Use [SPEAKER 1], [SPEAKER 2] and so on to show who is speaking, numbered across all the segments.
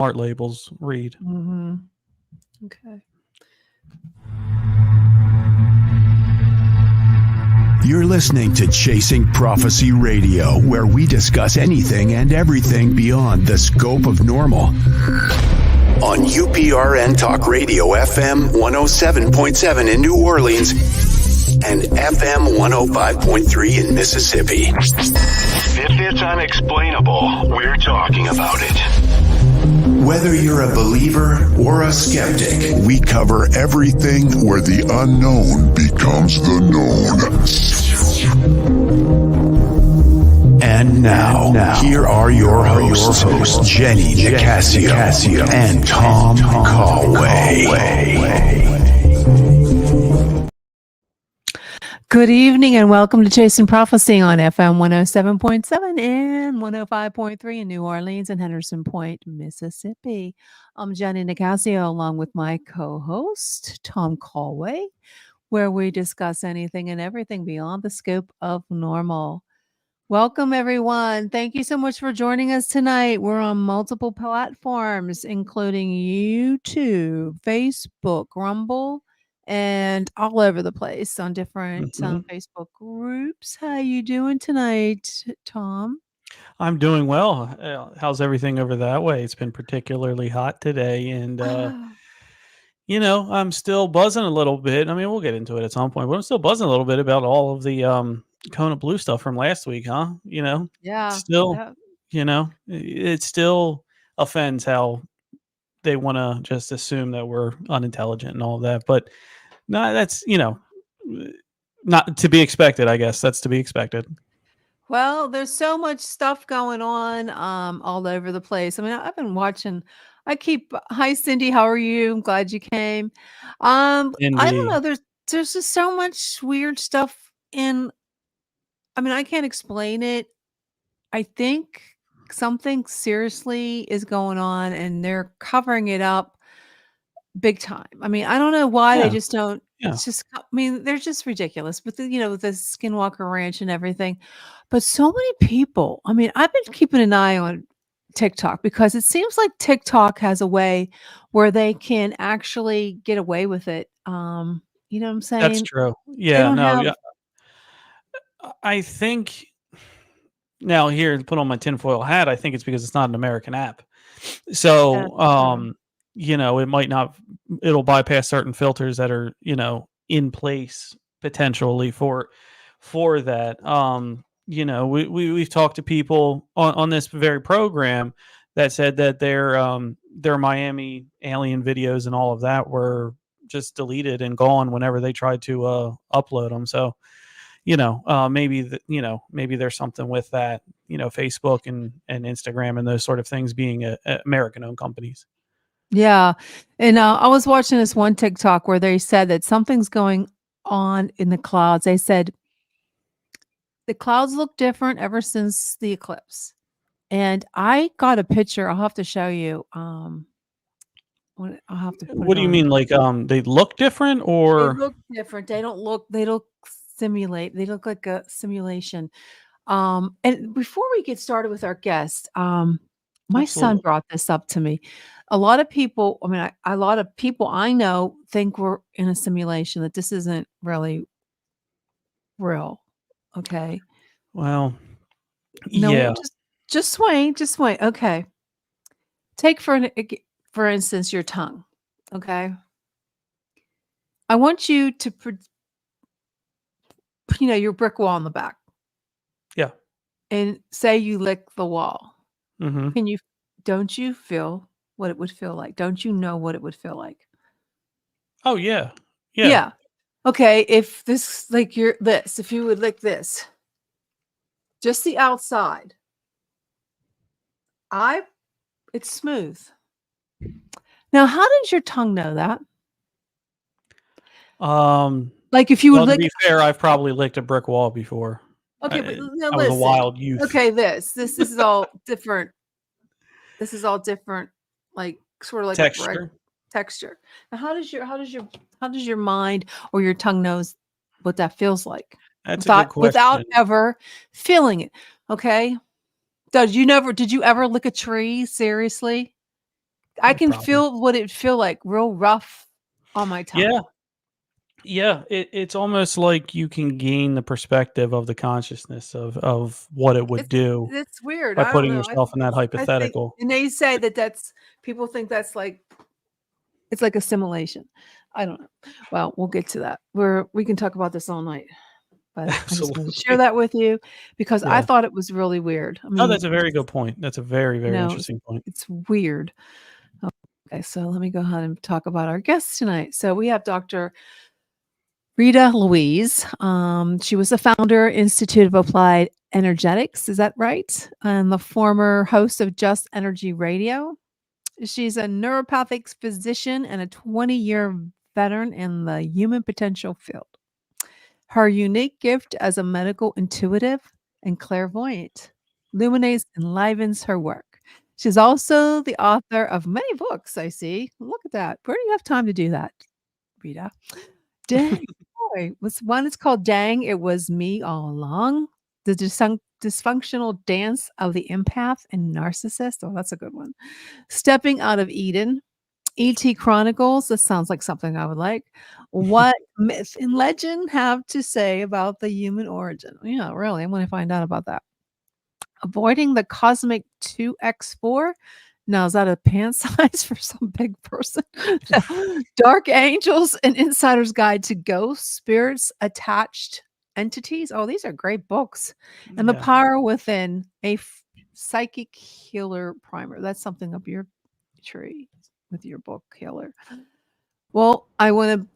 [SPEAKER 1] Smart labels read.
[SPEAKER 2] Mm-hmm. Okay.
[SPEAKER 3] You're listening to Chasing Prophecy Radio, where we discuss anything and everything beyond the scope of normal. On UPRN Talk Radio, FM 107.7 in New Orleans and FM 105.3 in Mississippi.
[SPEAKER 4] If it's unexplainable, we're talking about it.
[SPEAKER 3] Whether you're a believer or a skeptic,
[SPEAKER 5] We cover everything where the unknown becomes the known.
[SPEAKER 3] And now, here are your hosts, Jenny Nicasio and Tom Callway.
[SPEAKER 2] Good evening and welcome to Chasing Prophecy on FM 107.7 and 105.3 in New Orleans and Henderson Point, Mississippi. I'm Jenny Nicasio along with my co-host, Tom Callway, where we discuss anything and everything beyond the scope of normal. Welcome, everyone. Thank you so much for joining us tonight. We're on multiple platforms, including YouTube, Facebook, Rumble, and all over the place on different Facebook groups. How you doing tonight, Tom?
[SPEAKER 1] I'm doing well. How's everything over that way? It's been particularly hot today, and I'm still buzzing a little bit. I mean, we'll get into it at some point, but I'm still buzzing a little bit about all of the Kona Blue stuff from last week, huh?
[SPEAKER 2] Yeah.
[SPEAKER 1] Still, it still offends how they want to just assume that we're unintelligent and all of that. But no, that's, not to be expected, I guess. That's to be expected.
[SPEAKER 2] Well, there's so much stuff going on all over the place. I mean, I've been watching. Hi, Cindy. How are you? I'm glad you came. I don't know. There's just so much weird stuff I can't explain it. I think something seriously is going on and they're covering it up big time. I mean, I don't know why they just don't.
[SPEAKER 1] Yeah.
[SPEAKER 2] It's just, they're just ridiculous with the Skinwalker Ranch and everything. But so many people, I've been keeping an eye on TikTok because it seems like TikTok has a way where they can actually get away with it. You know what I'm saying?
[SPEAKER 1] That's true. Yeah, I think now here to put on my tinfoil hat, I think it's because it's not an American app. So, it might not, it'll bypass certain filters that are, in place potentially for that. We've talked to people on this very program that said that their Miami alien videos and all of that were just deleted and gone whenever they tried to upload them. So, maybe there's something with that, Facebook and Instagram and those sort of things being American-owned companies.
[SPEAKER 2] Yeah. And I was watching this one TikTok where they said that something's going on in the clouds. They said the clouds look different ever since the eclipse. And I got a picture. I'll have to show you. I'll have to.
[SPEAKER 1] What do you mean? Like, they look different, or
[SPEAKER 2] they look different? They don't simulate. They look like a simulation. And before we get started with our guest, my son brought this up to me. A lot of people, a lot of people I know think we're in a simulation, that this isn't really real. Okay.
[SPEAKER 1] Well,
[SPEAKER 2] No,
[SPEAKER 1] yeah.
[SPEAKER 2] just wait. Okay. Take for instance, your tongue. Okay. I want you to, your brick wall in the back.
[SPEAKER 1] Yeah.
[SPEAKER 2] And say you lick the wall.
[SPEAKER 1] Mm-hmm.
[SPEAKER 2] Don't you feel what it would feel like? Don't you know what it would feel like?
[SPEAKER 1] Oh yeah.
[SPEAKER 2] Yeah. Okay. If if you would lick this, just the outside, it's smooth. Now, how does your tongue know that? Like if you would lick.
[SPEAKER 1] To be fair, I've probably licked a brick wall before.
[SPEAKER 2] Okay, but
[SPEAKER 1] I was a wild youth.
[SPEAKER 2] Okay, this is all different. This is all different, like sort of like texture. Now, how does your mind or your tongue knows what that feels like?
[SPEAKER 1] That's a good question.
[SPEAKER 2] Without ever feeling it. Okay. Did you ever lick a tree? Seriously? I can
[SPEAKER 1] Probably.
[SPEAKER 2] feel what it feel like, real rough on my tongue.
[SPEAKER 1] Yeah, it's almost like you can gain the perspective of the consciousness of what it would do
[SPEAKER 2] It's weird.
[SPEAKER 1] by
[SPEAKER 2] I don't
[SPEAKER 1] putting
[SPEAKER 2] know.
[SPEAKER 1] yourself in that
[SPEAKER 2] I think,
[SPEAKER 1] hypothetical.
[SPEAKER 2] and they say that's people think that's like it's like assimilation. I don't know. Well, we'll get to that. We can talk about this all night. But I just wanted to share
[SPEAKER 1] Absolutely.
[SPEAKER 2] that with you because I
[SPEAKER 1] Yeah.
[SPEAKER 2] thought it was really weird. I
[SPEAKER 1] No,
[SPEAKER 2] mean,
[SPEAKER 1] that's a very good point. That's a very,
[SPEAKER 2] you
[SPEAKER 1] very
[SPEAKER 2] know,
[SPEAKER 1] interesting point.
[SPEAKER 2] it's weird. Okay, so let me go ahead and talk about our guests tonight. So we have Dr. Rita Louise. She was the founder, Institute of Applied Energetics. Is that right? And the former host of Just Energy Radio. She's a neuropathic physician and a 20-year veteran in the human potential field. Her unique gift as a medical intuitive and clairvoyant illuminates and enlivens her work. She's also the author of many books, I see. Look at that. Where do you have time to do that, Rita? Dang. Boy, one is called Dang, It Was Me All Along. The dysfunctional dance of the empath and narcissist. Oh, that's a good one. Stepping Out of Eden. E.T. Chronicles. This sounds like something I would like. What myth and legend have to say about the human origin? Yeah, really. I'm going to find out about that. Avoiding the cosmic 2x4. Now, is that a pant size for some big person? Dark Angels, an insider's guide to ghosts, spirits, attached entities. Oh, these are great books. And The Power Within, a psychic healer primer. That's something up your tree with your book healer. Well, I want to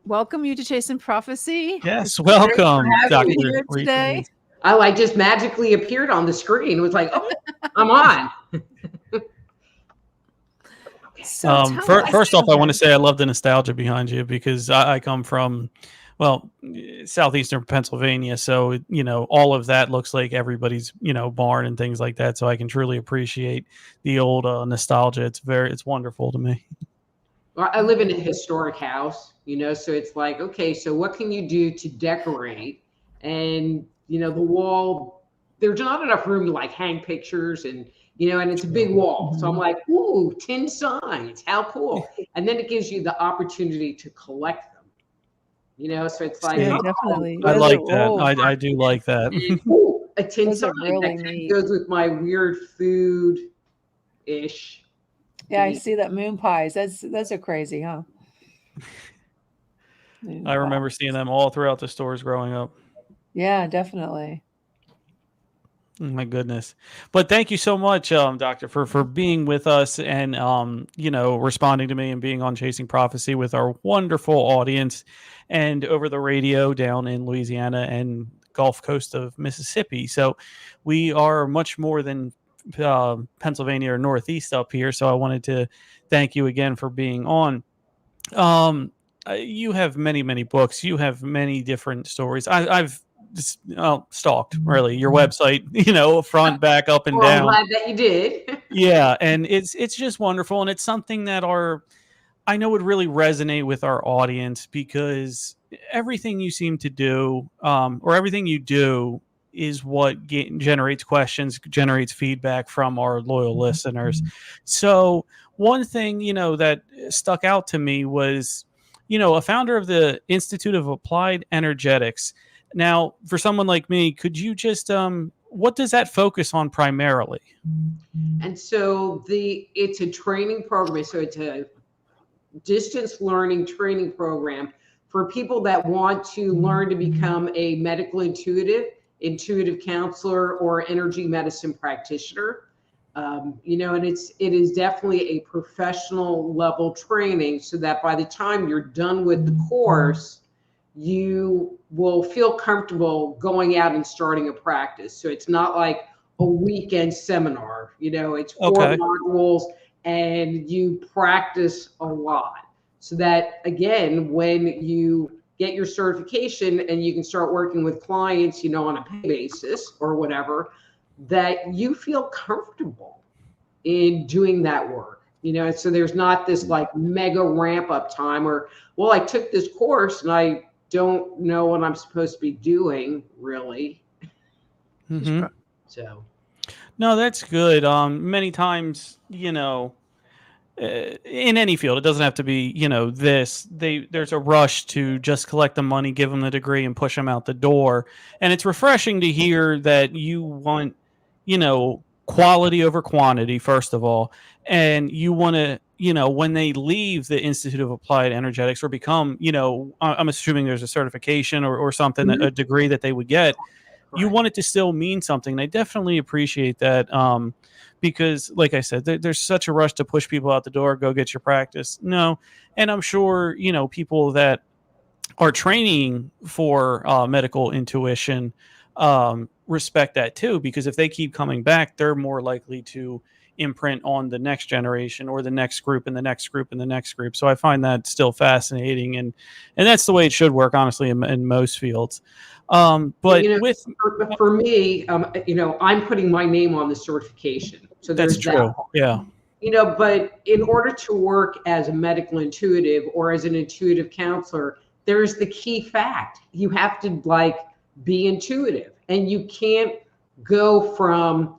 [SPEAKER 2] welcome you to Chasing Prophecy.
[SPEAKER 1] Yes, welcome, Dr.
[SPEAKER 2] Here today.
[SPEAKER 6] Oh, I just magically appeared on the screen. It was like, oh, I'm on.
[SPEAKER 2] So
[SPEAKER 1] first off, I want to say I love the nostalgia behind you because I come from, well, southeastern Pennsylvania. So, all of that looks like everybody's, barn and things like that. So I can truly appreciate the old nostalgia. It's wonderful to me.
[SPEAKER 6] Well, I live in a historic house, so it's like, okay, so what can you do to decorate? And, the wall, there's not enough room to like hang pictures and it's a big wall. So I'm like, ooh, tin signs, how cool. And then it gives you the opportunity to collect them, so it's like,
[SPEAKER 2] definitely.
[SPEAKER 1] I like that. I do like that.
[SPEAKER 6] Ooh, a tin sign
[SPEAKER 2] really
[SPEAKER 6] that
[SPEAKER 2] neat.
[SPEAKER 6] goes with my weird food-ish.
[SPEAKER 2] Yeah, I see that moon pies. Those are crazy, huh?
[SPEAKER 1] I remember seeing them all throughout the stores growing up.
[SPEAKER 2] Yeah, definitely.
[SPEAKER 1] Oh my goodness. But thank you so much, Doctor, for being with us and, responding to me and being on Chasing Prophecy with our wonderful audience and over the radio down in Louisiana and Gulf Coast of Mississippi. So we are much more than Pennsylvania or Northeast up here. So I wanted to thank you again for being on. You have many, many books. You have many different stories. I've stalked really your website, front, back, up, and down.
[SPEAKER 6] I'm glad that you did.
[SPEAKER 1] Yeah, and it's just wonderful, and it's something that I know would really resonate with our audience because everything you seem to do, or everything you do, is what generates questions, generates feedback from our loyal listeners. So one thing that stuck out to me was, a founder of the Institute of Applied Energetics. Now, for someone like me, could you just, what does that focus on primarily?
[SPEAKER 6] And so it's a training program. So it's a distance learning training program for people that want to learn to become a medical intuitive counselor, or energy medicine practitioner. And it is definitely a professional level training so that by the time you're done with the course, you will feel comfortable going out and starting a practice. So it's not like a weekend seminar, it's 4 modules and you practice a lot. So that, again, when you get your certification and you can start working with clients, on a pay basis or whatever, that you feel comfortable in doing that work, so there's not this like mega ramp up time or, well, I took this course and I don't know what I'm supposed to be doing, really.
[SPEAKER 1] Mm-hmm.
[SPEAKER 6] So,
[SPEAKER 1] no, that's good. Many times, in any field. It doesn't have to be, there's a rush to just collect the money, give them the degree, and push them out the door. And it's refreshing to hear that you want, quality over quantity, first of all. And you want to, when they leave the Institute of Applied Energetics or become, I'm assuming there's a certification or something,
[SPEAKER 6] Mhm.
[SPEAKER 1] a degree that they would get, you
[SPEAKER 6] Right.
[SPEAKER 1] want it to still mean something. And I definitely appreciate that. Because like I said, there's such a rush to push people out the door, go get your practice. No. And I'm sure, people that are training for medical intuition respect that too, because if they keep coming back, they're more likely to imprint on the next generation or the next group and the next group and the next group. So I find that still fascinating, and that's the way it should work, honestly, in most fields. But with
[SPEAKER 6] for me, I'm putting my name on the certification. So
[SPEAKER 1] that's
[SPEAKER 6] there's
[SPEAKER 1] true.
[SPEAKER 6] that part.
[SPEAKER 1] Yeah.
[SPEAKER 6] But in order to work as a medical intuitive or as an intuitive counselor, there's the key fact. You have to be intuitive, and you can't go from,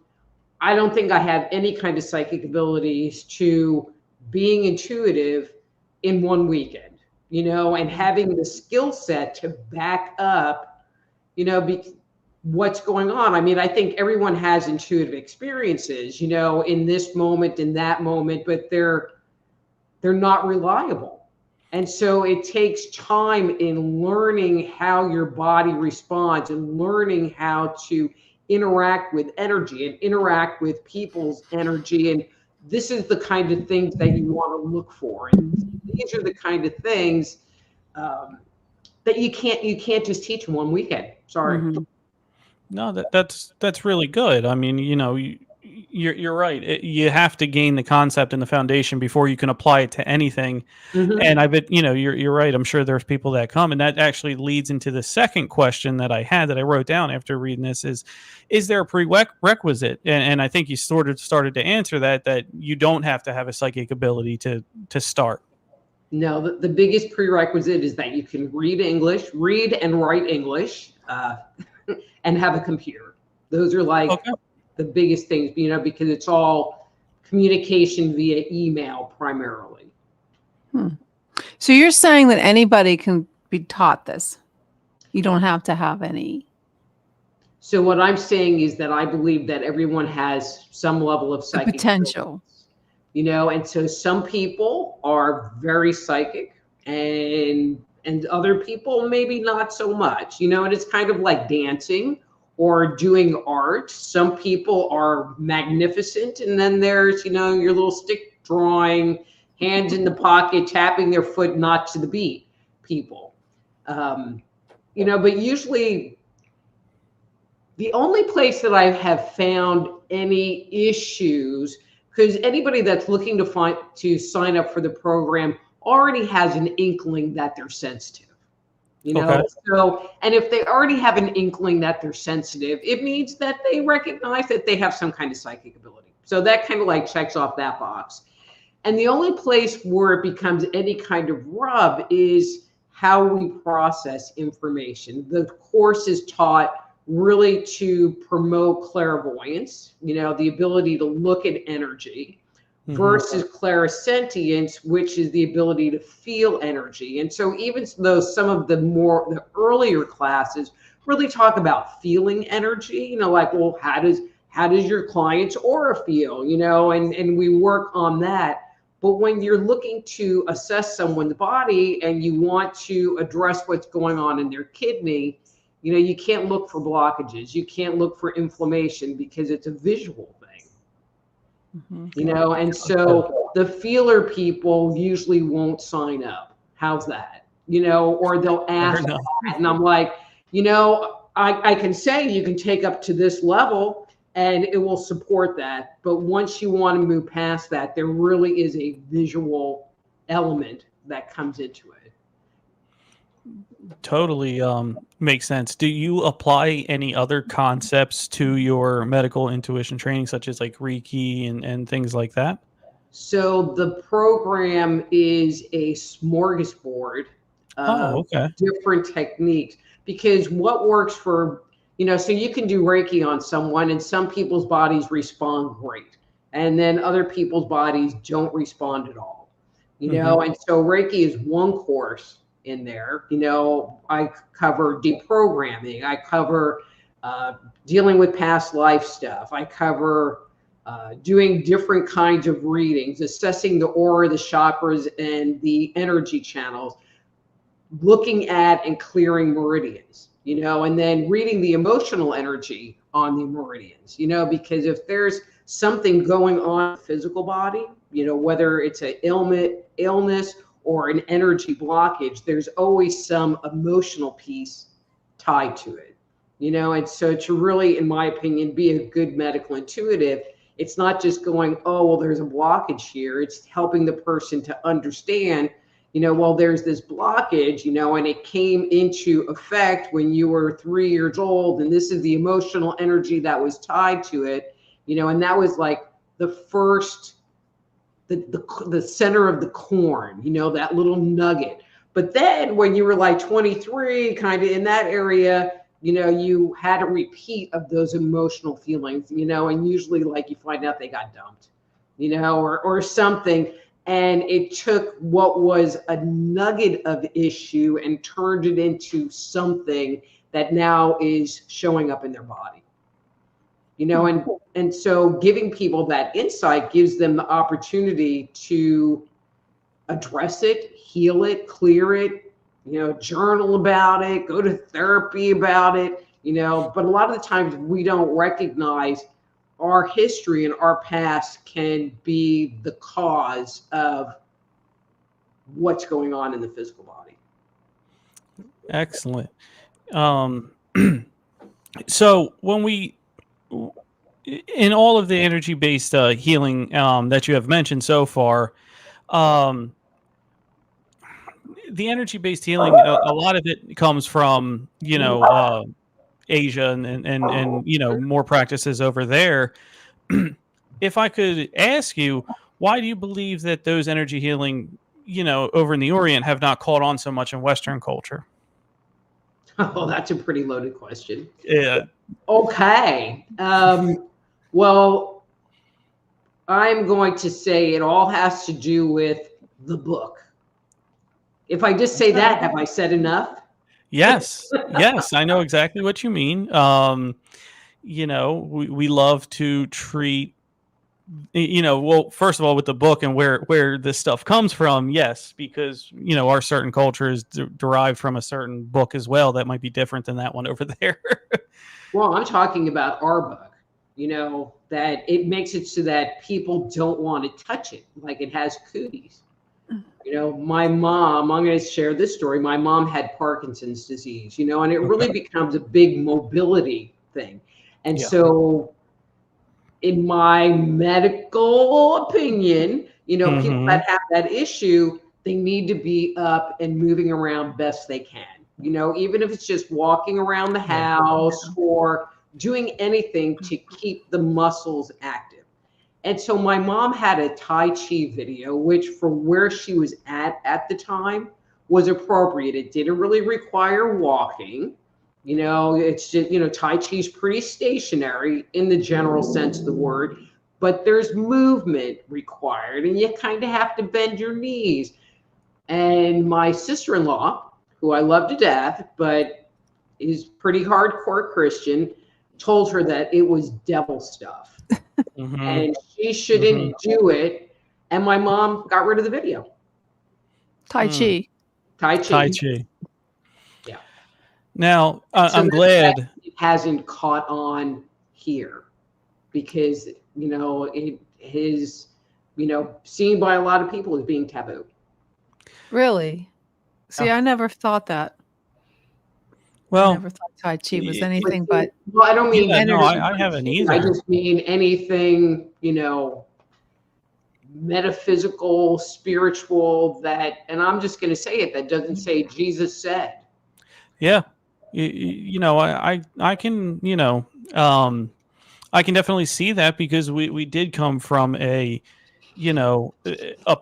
[SPEAKER 6] I don't think I have any kind of psychic abilities, to being intuitive in one weekend, and having the skill set to back up, what's going on. I mean, I think everyone has intuitive experiences, in this moment, in that moment, but they're not reliable. And so it takes time in learning how your body responds and learning how to interact with energy and interact with people's energy. And this is the kind of things that you want to look for. And these are the kind of things that you can't just teach in one weekend. Sorry.
[SPEAKER 2] Mhm.
[SPEAKER 1] No, that's really good. I mean, you're right. You have to gain the concept and the foundation before you can apply it to anything.
[SPEAKER 6] Mhm.
[SPEAKER 1] And I bet, you're right. I'm sure there's people that come, and that actually leads into the second question that I had that I wrote down after reading this is there a prerequisite? And I think you sort of started to answer that you don't have to have a psychic ability to start.
[SPEAKER 6] No, the biggest prerequisite is that you can read and write English, and have a computer. Those are
[SPEAKER 1] Okay.
[SPEAKER 6] the biggest things, because it's all communication via email primarily.
[SPEAKER 2] So you're saying that anybody can be taught this? You don't have to have any.
[SPEAKER 6] So what I'm saying is that I believe that everyone has some level of psychic
[SPEAKER 2] potential.
[SPEAKER 6] abilities, and so some people are very psychic, and other people maybe not so much, and it's kind of like dancing or doing art. Some people are magnificent, and then there's, your little stick drawing, hands in the pocket, tapping their foot not to the beat people. But usually the only place that I have found any issues, because anybody that's looking to sign up for the program already has an inkling that they're sensitive.
[SPEAKER 1] Okay.
[SPEAKER 6] So, and if they already have an inkling that they're sensitive, it means that they recognize that they have some kind of psychic ability. So that kind of checks off that box. And the only place where it becomes any kind of rub is how we process information. The course is taught really to promote clairvoyance, the ability to look at energy, versus clairsentience, which is the ability to feel energy. And so even though some of the earlier classes really talk about feeling energy, well, how does your client's aura feel, and we work on that. But when you're looking to assess someone's body and you want to address what's going on in their kidney, you can't look for blockages. You can't look for inflammation because it's a visual thing. And so the feeler people usually won't sign up. How's that? Or they'll ask that. And I'm like, I can say you can take up to this level and it will support that. But once you want to move past that, there really is a visual element that comes into it.
[SPEAKER 1] Totally makes sense. Do you apply any other concepts to your medical intuition training, such as Reiki and things like that?
[SPEAKER 6] So the program is a smorgasbord of different techniques, because what works for, so you can do Reiki on someone and some people's bodies respond great. and then other people's bodies don't respond at all. And so Reiki is one course in there. I cover deprogramming. I cover dealing with past life stuff. I cover doing different kinds of readings, assessing the aura, the chakras, and the energy channels, looking at and clearing meridians, and then reading the emotional energy on the meridians, because if there's something going on in the physical body, whether it's an illness or an energy blockage, there's always some emotional piece tied to it, and so to really, in my opinion, be a good medical intuitive, it's not just going, oh, well, there's a blockage here. It's helping the person to understand, well, there's this blockage, and it came into effect when you were 3 years old, and this is the emotional energy that was tied to it, and that was like the first, the center of the corn, that little nugget. But then when you were like 23, kind of in that area, you had a repeat of those emotional feelings, and usually like you find out they got dumped, or something. And it took what was a nugget of issue and turned it into something that now is showing up in their body, and so giving people that insight gives them the opportunity to address it, heal it, clear it, journal about it, go to therapy about it, but a lot of the times we don't recognize our history and our past can be the cause of what's going on in the physical body.
[SPEAKER 1] Excellent. So when we, in all of the energy-based healing that you have mentioned so far, the energy-based healing, a lot of it comes from, Asia and more practices over there. If I could ask you, why do you believe that those energy healing, over in the Orient have not caught on so much in Western culture?
[SPEAKER 6] Oh, that's a pretty loaded question.
[SPEAKER 1] Yeah.
[SPEAKER 6] Okay. Well, I'm going to say it all has to do with the book. If I just say that, have I said enough?
[SPEAKER 1] Yes. Yes. I know exactly what you mean. We love to treat, well, first of all, with the book and where this stuff comes from. Yes, because, our certain culture is derived from a certain book as well. That might be different than that one over there.
[SPEAKER 6] Well, I'm talking about our book, that it makes it so that people don't want to touch it. Like it has cooties. My mom, I'm going to share this story. My mom had Parkinson's disease, and it really becomes a big mobility thing. And so in my medical opinion, people that have that issue, they need to be up and moving around best they can, even if it's just walking around the house or doing anything to keep the muscles active. And so my mom had a Tai Chi video, which for where she was at the time was appropriate. It didn't really require walking. It's just, Tai Chi is pretty stationary in the general sense of the word, but there's movement required and you kind of have to bend your knees. And my sister-in-law, who I love to death, but is pretty hardcore Christian, told her that it was devil stuff. And she shouldn't do it. And my mom got rid of the video.
[SPEAKER 2] Tai Chi.
[SPEAKER 1] Tai Chi.
[SPEAKER 6] Yeah.
[SPEAKER 1] Now, I'm glad
[SPEAKER 6] it hasn't caught on here because, it is, seen by a lot of people as being taboo.
[SPEAKER 2] Really? See, I never thought that.
[SPEAKER 1] Well,
[SPEAKER 2] I never thought Tai Chi was anything but.
[SPEAKER 6] Well, I don't mean.
[SPEAKER 1] Yeah, no, I haven't either.
[SPEAKER 6] I just mean anything, metaphysical, spiritual and I'm just going to say it, that doesn't say Jesus said.
[SPEAKER 1] Yeah. I can, I can definitely see that because we did come from a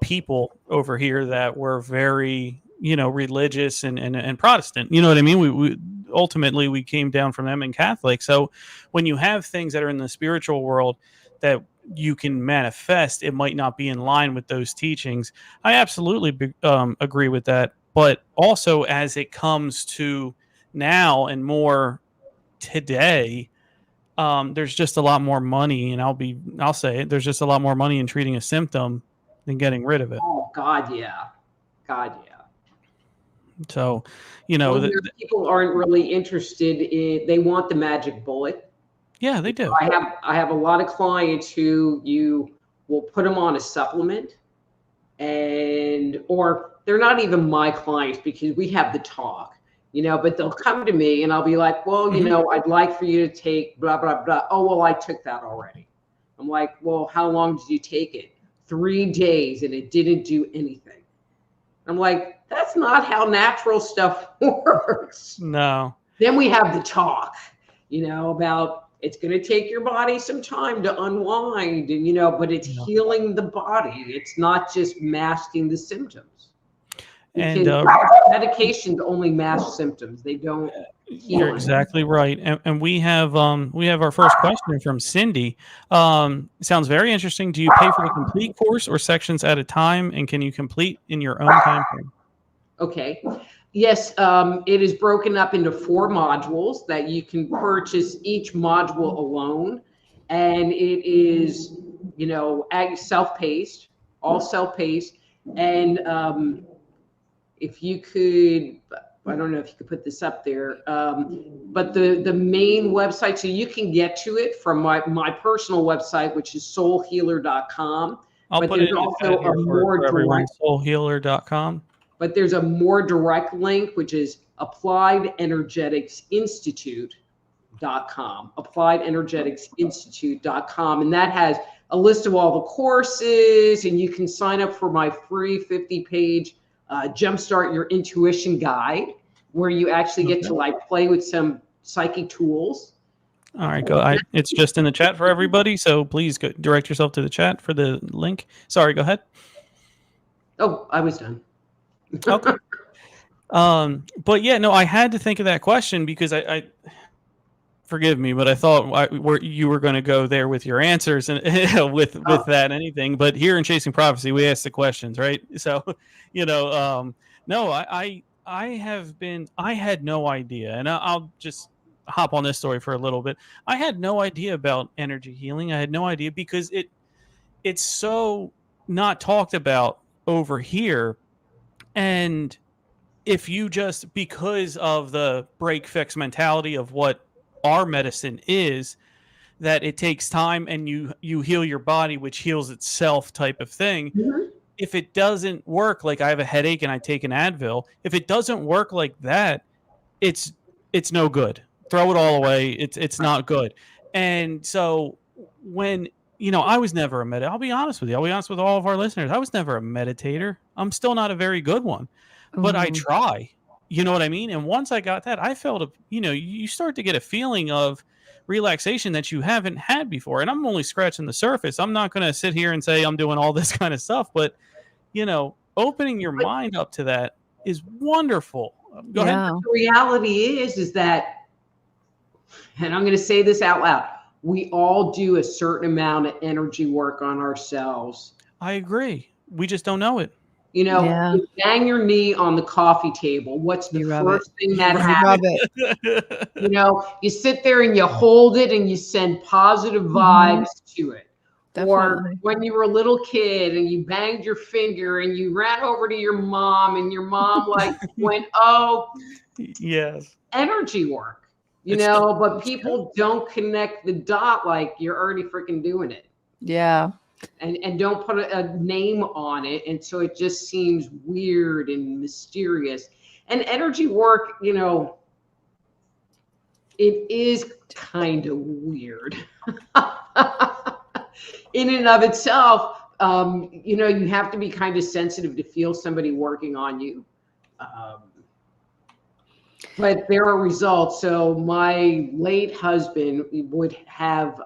[SPEAKER 1] people over here that were very, religious and Protestant, you know what I mean? We ultimately we came down from them and Catholic. So when you have things that are in the spiritual world that you can manifest, it might not be in line with those teachings. I absolutely agree with that. But also, as it comes to now and more today, there's just a lot more money, and I'll say it, there's just a lot more money in treating a symptom than getting rid of it.
[SPEAKER 6] Oh God, yeah. God, yeah.
[SPEAKER 1] So,
[SPEAKER 6] people aren't really interested in, they want the magic bullet.
[SPEAKER 1] Yeah, they do.
[SPEAKER 6] I have a lot of clients who you will put them on a supplement, or they're not even my clients because we have the talk, but they'll come to me and I'll be like, well, I'd like for you to take blah, blah, blah. Oh, well, I took that already. I'm like, well, how long did you take it? 3 days, and it didn't do anything. I'm like, that's not how natural stuff works.
[SPEAKER 1] No.
[SPEAKER 6] Then we have the talk, about it's going to take your body some time to unwind, and but it's healing the body. It's not just masking the symptoms. Because medications only mask symptoms. They don't heal.
[SPEAKER 1] You're exactly right. And we have our first question from Cindy. Sounds very interesting. Do you pay for the complete course or sections at a time? And can you complete in your own time frame?
[SPEAKER 6] Okay. Yes, it is broken up into 4 modules that you can purchase each module alone. And it is, self-paced, all self-paced. And if you could, I don't know if you could put this up there, but the main website, so you can get to it from my personal website, which is soulhealer.com.
[SPEAKER 1] I'll put it in also a more direct, soulhealer.com.
[SPEAKER 6] But there's a more direct link, which is appliedenergeticsinstitute.com, appliedenergeticsinstitute.com. And that has a list of all the courses, and you can sign up for my free 50-page Jumpstart Your Intuition guide, where you actually get to play with some psychic tools.
[SPEAKER 1] All right, it's just in the chat for everybody, so please direct yourself to the chat for the link. Sorry, go ahead.
[SPEAKER 6] Oh, I was done.
[SPEAKER 1] Okay. But yeah, no, I had to think of that question because I forgive me, but I thought you were going to go there with your answers and with that anything. But here in Chasing Prophecy, we ask the questions, right? So, no, I had no idea, and I'll just hop on this story for a little bit. I had no idea about energy healing. I had no idea because it's so not talked about over here. And if you just, because of the break fix mentality of what our medicine is, that it takes time and you heal your body, which heals itself type of thing.
[SPEAKER 6] Mm-hmm.
[SPEAKER 1] If it doesn't work, like I have a headache and I take an Advil, if it doesn't work like that, it's no good. Throw it all away. It's not good. And so when, I was never a meditator. I'll be honest with you. I'll be honest with all of our listeners. I was never a meditator. I'm still not a very good one, but I try. You know what I mean? And once I got that, I felt, you start to get a feeling of relaxation that you haven't had before. And I'm only scratching the surface. I'm not going to sit here and say I'm doing all this kind of stuff, but, opening your mind up to that is wonderful. Go ahead.
[SPEAKER 6] The reality is that, and I'm going to say this out loud, we all do a certain amount of energy work on ourselves.
[SPEAKER 1] I agree. We just don't know it.
[SPEAKER 6] You bang your knee on the coffee table. What's the first thing that happens? You sit there and you hold it and you send positive vibes to it. Definitely. Or when you were a little kid and you banged your finger and you ran over to your mom and your mom went, oh,
[SPEAKER 1] yes,
[SPEAKER 6] energy work. But people don't connect the dot like you're already freaking doing it.
[SPEAKER 2] Yeah.
[SPEAKER 6] And don't put a name on it. And so it just seems weird and mysterious. And energy work, it is kind of weird in and of itself. You have to be kind of sensitive to feel somebody working on you. But there are results. So my late husband would have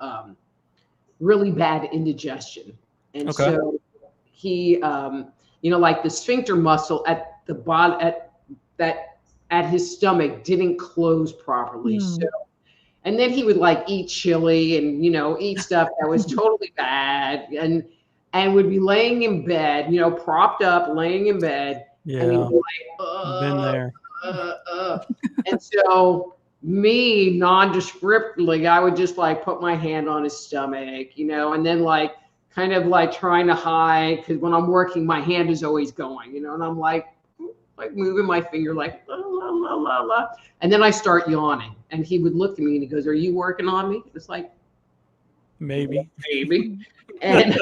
[SPEAKER 6] really bad indigestion. And so he, like the sphincter muscle at the bottom, at his stomach didn't close properly. So And then he would like eat chili and, eat stuff that was totally bad and would be laying in bed, propped up, laying in bed.
[SPEAKER 1] Yeah.
[SPEAKER 6] And he'd be like,
[SPEAKER 1] Been there.
[SPEAKER 6] And so me nondescriptly, I would just like put my hand on his stomach, and then like kind of like trying to hide, because when I'm working, my hand is always going, and I'm like moving my finger like la, la, la, la, la. And then I start yawning, and he would look at me and he goes, "Are you working on me?" It's like,
[SPEAKER 1] maybe.
[SPEAKER 6] And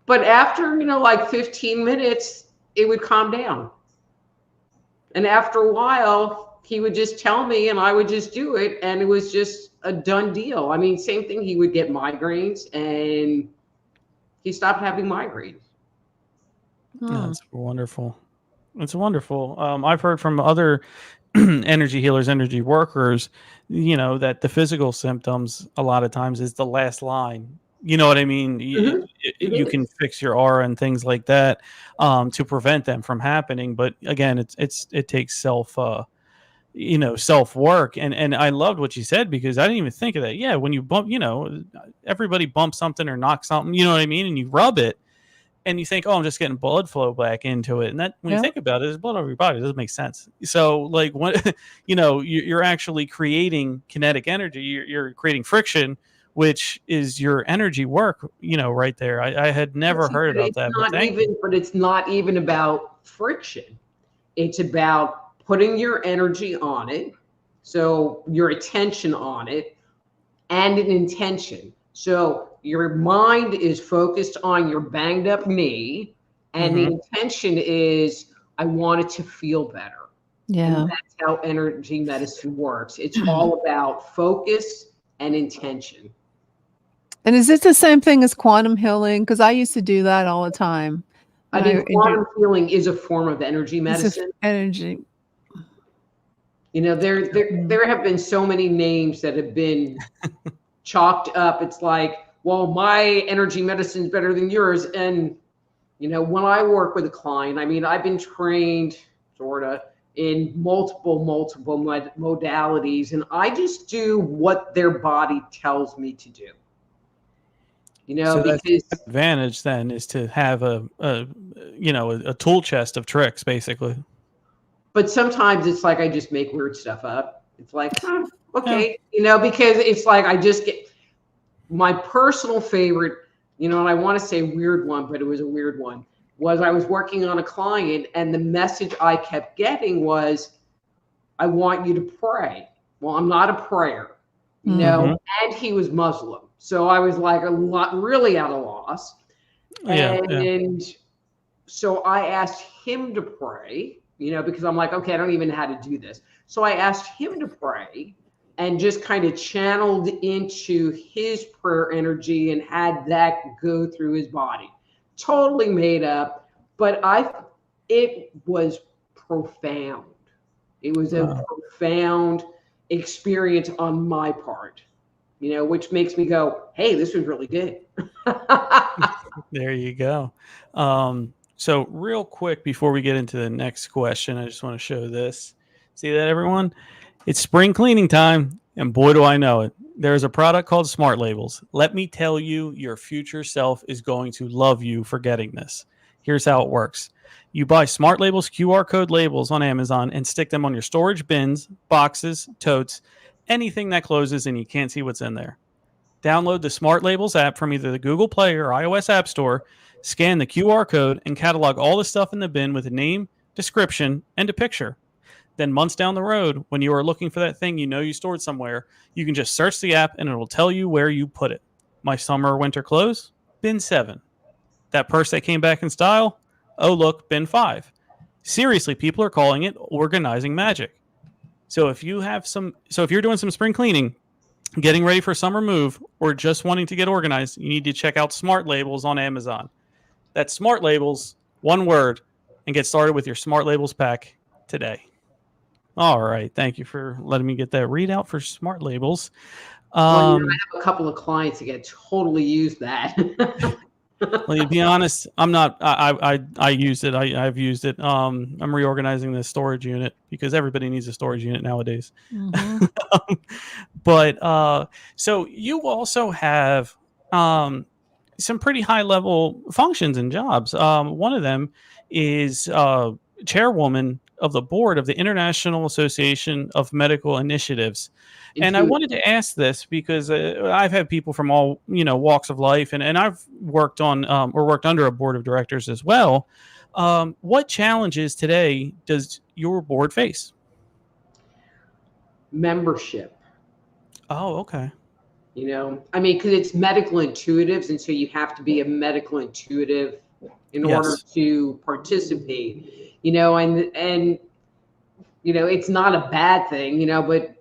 [SPEAKER 6] but after like 15 minutes, it would calm down. And after a while, he would just tell me and I would just do it. And it was just a done deal. I mean, same thing. He would get migraines and he stopped having migraines.
[SPEAKER 1] That's wonderful. It's wonderful. I've heard from other energy healers, energy workers, that the physical symptoms a lot of times is the last line. You know what I mean? You can fix your aura and things like that to prevent them from happening. But again, it takes self work. And I loved what you said, because I didn't even think of that. Yeah, when you bump, everybody bumps something or knocks something, you know what I mean? And you rub it and you think, oh, I'm just getting blood flow back into it. And that, when you think about it, there's blood over your body. It doesn't make sense. So like when, you're actually creating kinetic energy, you're creating friction, which is your energy work, right there. I had never heard about that.
[SPEAKER 6] But it's not even about friction. It's about putting your energy on it. So your attention on it and an intention. So your mind is focused on your banged up knee, and the intention is, I want it to feel better.
[SPEAKER 2] Yeah.
[SPEAKER 6] And that's how energy medicine works. It's all about focus and intention.
[SPEAKER 2] And is it the same thing as quantum healing? Because I used to do that all the time.
[SPEAKER 6] I think quantum healing is a form of energy medicine.
[SPEAKER 2] Energy.
[SPEAKER 6] There have been so many names that have been chalked up. It's like, well, my energy medicine is better than yours. And, when I work with a client, I mean, I've been trained sort of in multiple modalities, and I just do what their body tells me to do.
[SPEAKER 1] So
[SPEAKER 6] because
[SPEAKER 1] the advantage then is to have a tool chest of tricks, basically.
[SPEAKER 6] But sometimes it's like I just make weird stuff up. It's like, okay, because it's like I just get my personal favorite, and I want to say weird one, but it was a weird one, was I was working on a client and the message I kept getting was, I want you to pray. Well, I'm not a prayer, and he was Muslim. So I was like really at a loss. And so I asked him to pray, because I'm like, okay, I don't even know how to do this. So I asked him to pray and just kind of channeled into his prayer energy and had that go through his body. Totally made up, but it was profound. It was a profound experience on my part. Which makes me go, hey, this was really good.
[SPEAKER 1] There you go. So real quick, before we get into the next question, I just want to show this. See that, everyone? It's spring cleaning time, and boy, do I know it. There's a product called Smart Labels. Let me tell you, your future self is going to love you for getting this. Here's how it works. You buy Smart Labels QR code labels on Amazon and stick them on your storage bins, boxes, totes, anything that closes and you can't see what's in there. Download the Smart Labels app from either the Google Play or iOS App Store, scan the QR code, and catalog all the stuff in the bin with a name, description, and a picture. Then months down the road, when you are looking for that thing you stored somewhere, you can just search the app and it will tell you where you put it. My summer or winter clothes? Bin 7. That purse that came back in style? Oh, look, bin 5. Seriously, people are calling it organizing magic. So if you're doing some spring cleaning, getting ready for summer move, or just wanting to get organized, you need to check out Smart Labels on Amazon. That's Smart Labels, one word, and get started with your Smart Labels pack today. All right. Thank you for letting me get that readout for Smart Labels.
[SPEAKER 6] I have a couple of clients that totally use that.
[SPEAKER 1] Well, to be honest, I'm not. I use it. I've used it. I'm reorganizing the storage unit because everybody needs a storage unit nowadays.
[SPEAKER 2] Mhm.
[SPEAKER 1] But so you also have some pretty high level functions and jobs. One of them is chairwoman of the board of the International Association of Medical Initiatives. And I wanted to ask this because I've had people from all walks of life, and I've worked on or worked under a board of directors as well. What challenges today does your board face?
[SPEAKER 6] Membership.
[SPEAKER 1] Oh, okay.
[SPEAKER 6] I mean, because it's medical intuitives, and so you have to be a medical intuitive in order to participate. And it's not a bad thing, but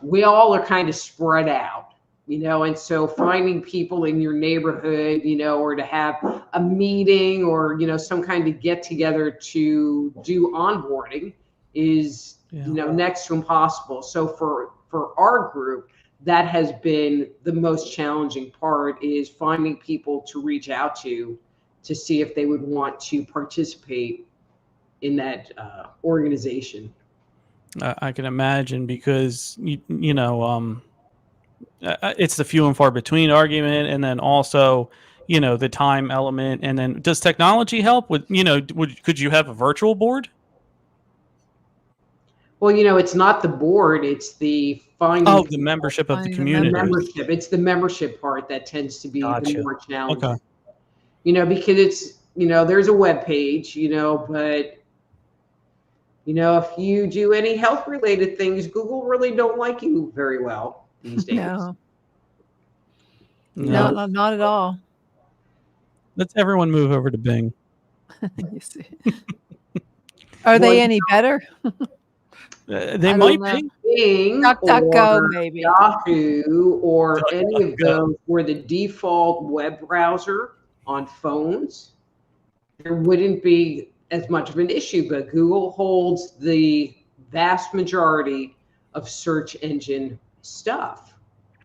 [SPEAKER 6] we all are kind of spread out, and so finding people in your neighborhood, or to have a meeting or some kind of get together to do onboarding is next to impossible. So for our group, that has been the most challenging part, is finding people to reach out to see if they would want to participate in that organization.
[SPEAKER 1] I can imagine, because it's the few and far between argument, and then also the time element. And then does technology help with could you have a virtual board?
[SPEAKER 6] Well, it's not the board, it's the finding
[SPEAKER 1] the membership of the
[SPEAKER 2] Finding the
[SPEAKER 1] community.
[SPEAKER 6] membership. It's the membership part that tends to be the more challenging.
[SPEAKER 1] Okay.
[SPEAKER 6] Because it's there's a web page, but if you do any health related things, Google really don't like you very well these days.
[SPEAKER 2] No, not at all.
[SPEAKER 1] Let's everyone move over to Bing.
[SPEAKER 2] You see. Are they any better?
[SPEAKER 1] They might be.
[SPEAKER 6] Bing
[SPEAKER 2] DuckDuckGo,
[SPEAKER 6] or
[SPEAKER 2] maybe.
[SPEAKER 6] Yahoo or any of those were the default web browser on phones, there wouldn't be as much of an issue. But Google holds the vast majority of search engine stuff.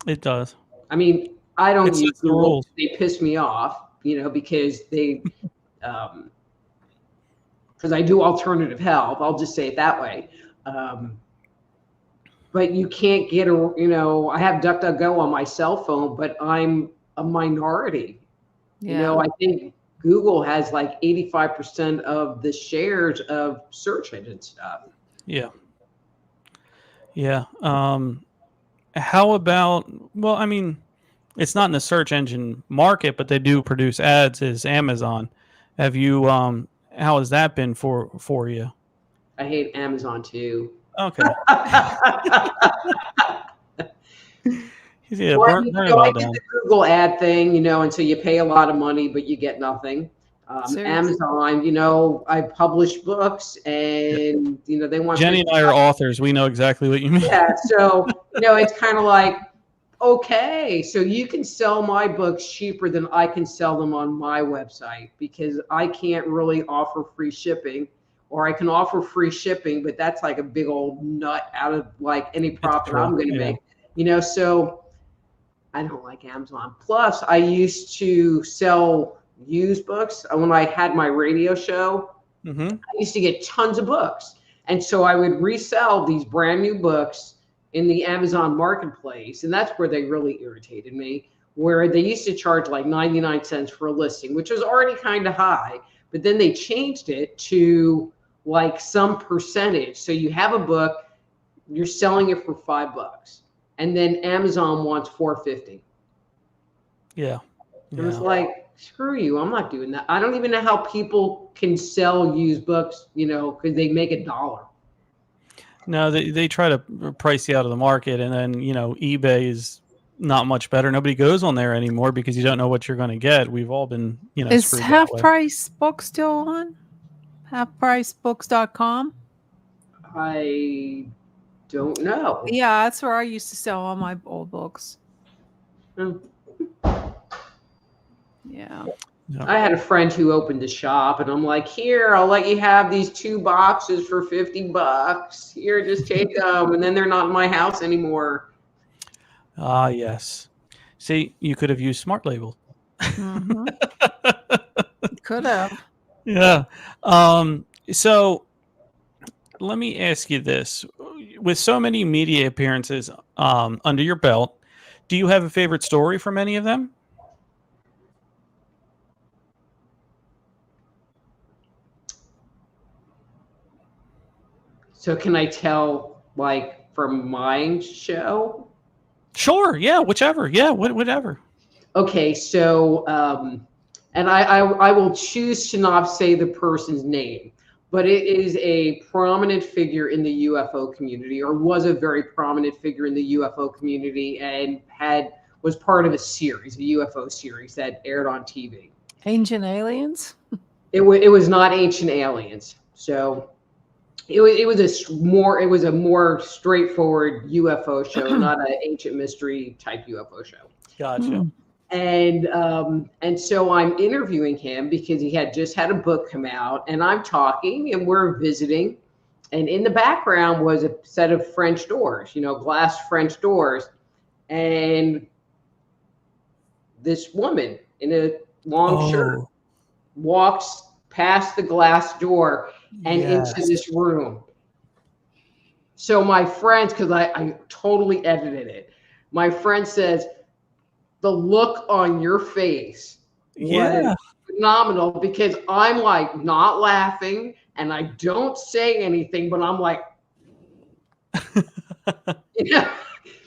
[SPEAKER 1] It does.
[SPEAKER 6] I mean, I don't use
[SPEAKER 1] the
[SPEAKER 6] Google.
[SPEAKER 1] rules.
[SPEAKER 6] They piss me off, because they, because I do alternative health. I'll just say it that way. But you can't get I have DuckDuckGo on my cell phone, but I'm a minority.
[SPEAKER 2] Yeah.
[SPEAKER 6] I think Google has like 85% of the shares of search engine stuff.
[SPEAKER 1] Yeah. Yeah. How about, well, I mean, it's not in the search engine market, but they do produce ads, is Amazon. Have you, how has that been for you?
[SPEAKER 6] I hate Amazon too.
[SPEAKER 1] Okay. Yeah,
[SPEAKER 6] Well,
[SPEAKER 1] burn it
[SPEAKER 6] I
[SPEAKER 1] all
[SPEAKER 6] did
[SPEAKER 1] down.
[SPEAKER 6] the Google ad thing, and so you pay a lot of money, but you get nothing.
[SPEAKER 2] Seriously?
[SPEAKER 6] Amazon, I publish books, and they want
[SPEAKER 1] Jenny and I are authors. We know exactly what you mean.
[SPEAKER 6] Yeah, so it's kind of like, okay, so you can sell my books cheaper than I can sell them on my website, because I can't really offer free shipping, or I can offer free shipping, but that's like a big old nut out of like any profit I'm going to make. So I don't like Amazon. Plus, I used to sell used books when I had my radio show.
[SPEAKER 1] Mm-hmm.
[SPEAKER 6] I used to get tons of books, and so I would resell these brand new books in the Amazon marketplace, and that's where they really irritated me, where they used to charge like 99 cents for a listing, which was already kind of high, but then they changed it to like some percentage. So you have a book, you're selling it for $5, and then Amazon wants $4.50.
[SPEAKER 1] Yeah.
[SPEAKER 6] It was like, screw you, I'm not doing that. I don't even know how people can sell used books, because they make $1.
[SPEAKER 1] No, they try to price you out of the market, and then eBay is not much better. Nobody goes on there anymore because you don't know what you're going to get. We've all been
[SPEAKER 2] Is
[SPEAKER 1] screwed
[SPEAKER 2] Half
[SPEAKER 1] that way.
[SPEAKER 2] Price Book still on? HalfPriceBooks.com?
[SPEAKER 6] I don't know.
[SPEAKER 2] Yeah, that's where I used to sell all my old books. Yeah.
[SPEAKER 6] I had a friend who opened a shop, and I'm like, here, I'll let you have these 2 boxes for $50. Here, just take them. And then they're not in my house anymore.
[SPEAKER 1] Ah, yes. See, you could have used Smart Label.
[SPEAKER 2] Mm-hmm. Could have.
[SPEAKER 1] Yeah. So let me ask you this. With so many media appearances under your belt, do you have a favorite story from any of them?
[SPEAKER 6] So can I tell, like, from my show?
[SPEAKER 1] Sure. Yeah. Whichever. Yeah. Whatever.
[SPEAKER 6] Okay, so and I will choose to not say the person's name, but it is a prominent figure in the UFO community, or was a very prominent figure in the UFO community, and was part of a series, a UFO series that aired on TV.
[SPEAKER 2] Ancient Aliens?
[SPEAKER 6] It was not Ancient Aliens, so it was a more straightforward UFO show, not an ancient mystery type UFO show.
[SPEAKER 1] Gotcha.
[SPEAKER 6] And so I'm interviewing him because he had just had a book come out, and I'm talking and we're visiting, and in the background was a set of French doors, glass French doors, and this woman in a long shirt walks past the glass door and into this room. So my friends, because I totally edited it, my friend says, the look on your face was phenomenal, because I'm like not laughing and I don't say anything, but I'm like,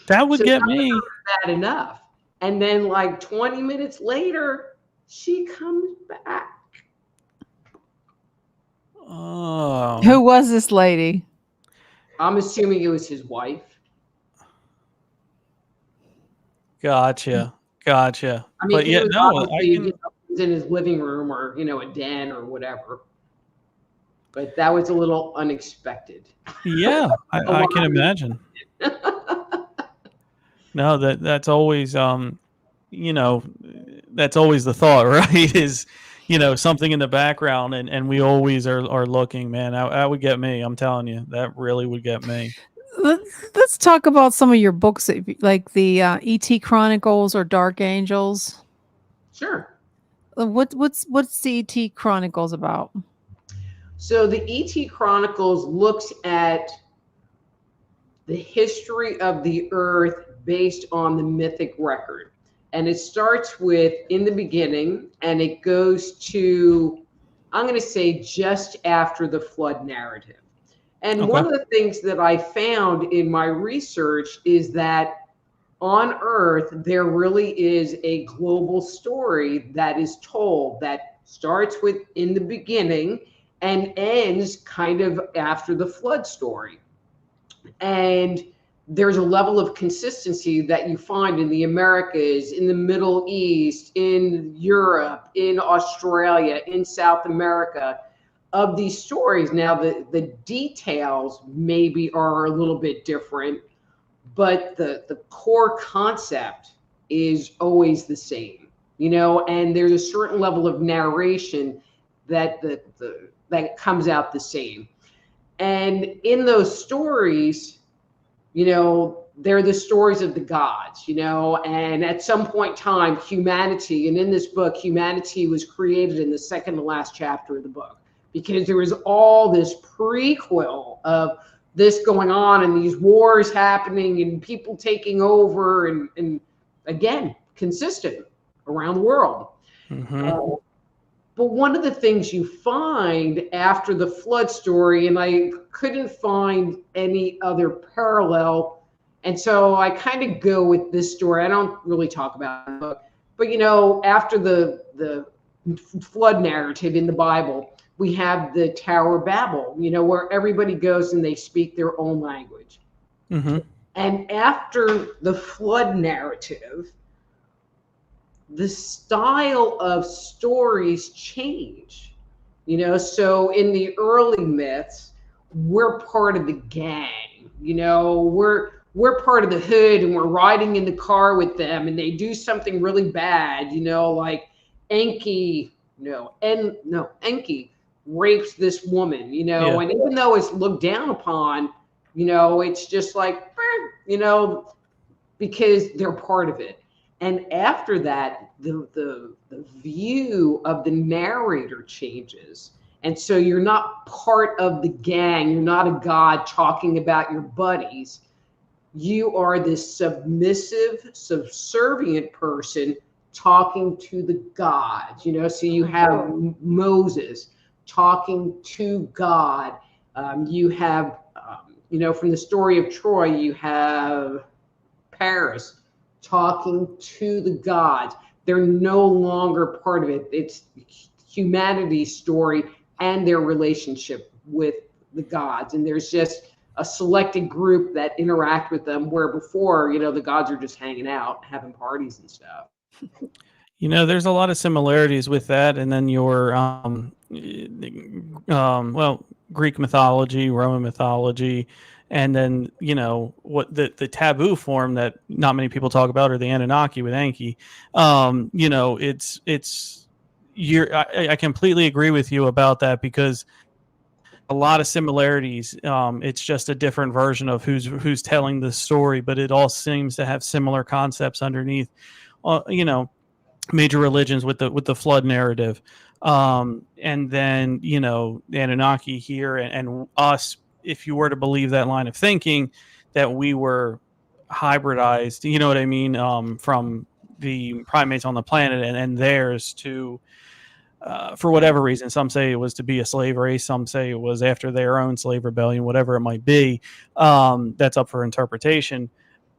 [SPEAKER 1] that would get me.
[SPEAKER 6] Bad enough. And then like 20 minutes later, she comes back.
[SPEAKER 1] Oh.
[SPEAKER 2] Who was this lady?
[SPEAKER 6] I'm assuming it was his wife.
[SPEAKER 1] Gotcha.
[SPEAKER 6] I mean,
[SPEAKER 1] But
[SPEAKER 6] he
[SPEAKER 1] yeah,
[SPEAKER 6] was
[SPEAKER 1] no,
[SPEAKER 6] obviously, he was in his living room, or a den or whatever. But that was a little unexpected.
[SPEAKER 1] Yeah, I can imagine. No, that's always that's always the thought, right? Is something in the background, and we always are looking, man. That would get me. I'm telling you, that really would get me.
[SPEAKER 2] Let's talk about some of your books, like the E.T. Chronicles or Dark Angels.
[SPEAKER 6] Sure.
[SPEAKER 2] What's the E.T. Chronicles about?
[SPEAKER 6] So the E.T. Chronicles looks at the history of the Earth based on the mythic record. And it starts with in the beginning, and it goes to, I'm going to say, just after the flood narrative. And one of the things that I found in my research is that on Earth, there really is a global story that is told that starts with in the beginning and ends kind of after the flood story. And there's a level of consistency that you find in the Americas, in the Middle East, in Europe, in Australia, in South America, of these stories. Now, the details maybe are a little bit different, but the core concept is always the same, and there's a certain level of narration that that comes out the same. And in those stories, they're the stories of the gods, and at some point in time, humanity, and in this book, humanity was created in the second to last chapter of the book, because there was all this prequel of this going on and these wars happening and people taking over and again, consistent around the world.
[SPEAKER 1] Mm-hmm.
[SPEAKER 6] But one of the things you find after the flood story, and I couldn't find any other parallel, and so I kind of go with this story. I don't really talk about it, but after the flood narrative in the Bible, we have the Tower of Babel, where everybody goes and they speak their own language.
[SPEAKER 1] Mm-hmm.
[SPEAKER 6] And after the flood narrative, the style of stories change, so in the early myths, we're part of the gang, we're part of the hood, and we're riding in the car with them, and they do something really bad, like Enki rapes this woman, and even though it's looked down upon, it's just like, because they're part of it. And after that, the view of the narrator changes. And so you're not part of the gang. You're not a god talking about your buddies. You are this submissive, subservient person talking to the gods, so you have Moses talking to God. You have, from the story of Troy, you have Paris talking to the gods. They're no longer part of it. It's humanity's story and their relationship with the gods. And there's just a selected group that interact with them, where before, the gods are just hanging out, having parties and stuff.
[SPEAKER 1] There's a lot of similarities with that, and then your Greek mythology, Roman mythology, and then what the taboo form that not many people talk about are the Anunnaki with Enki. I completely agree with you about that, because a lot of similarities. It's just a different version of who's telling the story, but it all seems to have similar concepts underneath. Major religions with the flood narrative, and then the Anunnaki here, and us. If you were to believe that line of thinking, that we were hybridized, you know what I mean, from the primates on the planet and theirs to. For whatever reason, some say it was to be a slave race, some say it was after their own slave rebellion, whatever it might be. That's up for interpretation.